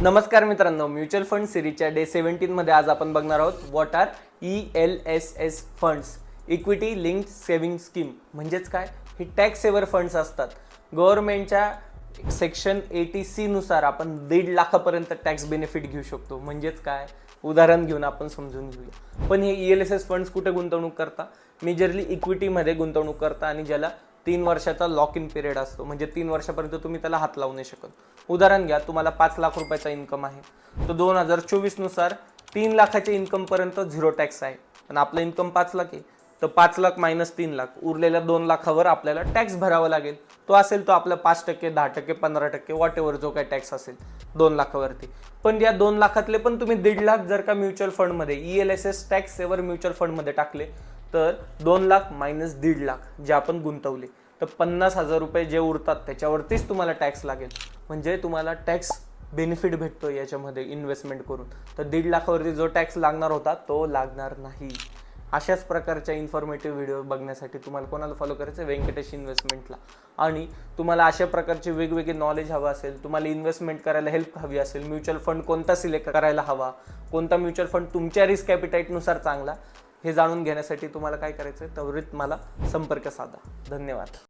नमस्कार मित्रांनो, mutual fund सिरीजच्या day 17 मध्ये आज आपण बघणार आहोत what are ELSS funds, equity linked saving scheme. म्हणजेच काय? ही टॅक्स सेव्हर फंड्स असतात. गव्हर्नमेंटच्या सेक्शन 80C नुसार आपण 1.5 लाखापर्यंत टॅक्स बेनिफिट घेऊ शकतो. म्हणजेच काय? उदाहरण घेऊन आपण समजून घेऊया. पण हे ELSS फंड्स कुठे गुंतवणूक करता? मेजरली इक्विटीमध्ये गुंतवणूक करता आणि ज्याला 3 वर्षाचा लॉक इन पिरियड असतो. म्हणजे 3 वर्षापर्यंत तुम्ही त्याला हात लावू नाही शकत. उदाहरण घ्या, तुम्हाला 5 लाख रुपयाचा इन्कम आहे, तो 2024 नुसार 3 लाखाच्या इन्कम पर्यंत झिरो टॅक्स आहे. पण आपलं इन्कम 5 लाख आहे, तर 5 लाख मायनस 3 लाख उरलेल्या 2 लाखावर आपल्याला टॅक्स भरावा लागेल. तो असेल तो आपला 5%, 10%, 15%, वॉट एव्हर जो काय टॅक्स असेल 2 लाखावरती. पण या 2 लाखातले पण तुम्ही 1.5 लाख जर का म्युच्युअल फंडमध्ये ELSS टॅक्स सेव्हर म्युच्युअल फंडमध्ये टाकले, तर 2 लाख मायनस 1.5 लाख जे आपण गुंतवले, तर 50,000 रुपये जे उरतात त्याच्यावरतीच तुम्हाला टॅक्स लागेल. म्हणजे तुम्हाला टॅक्स बेनिफिट भेटतो याच्यामध्ये इन्व्हेस्टमेंट करून. तर 1.5 लाखावरती जो टॅक्स लागणार होता तो लागणार नाही. अशाच प्रकारच्या इन्फॉर्मेटिव्ह व्हिडिओ बघण्यासाठी तुम्हाला कोणाला फॉलो करायचं? व्यंकटेश इन्व्हेस्टमेंटला. आणि तुम्हाला अशा प्रकारचे वेगवेगळे नॉलेज हवं असेल, तुम्हाला इन्व्हेस्टमेंट करायला हेल्प हवी असेल, म्युच्युअल फंड कोणता सिलेक्ट करायला हवा, कोणता म्युच्युअल फंड तुमच्या रिस्क ॲपिटाईटनुसार चांगला, हे जाणून घेण्यासाठी तुम्हाला काय करायचं? त्वरित मला संपर्क साधा. धन्यवाद.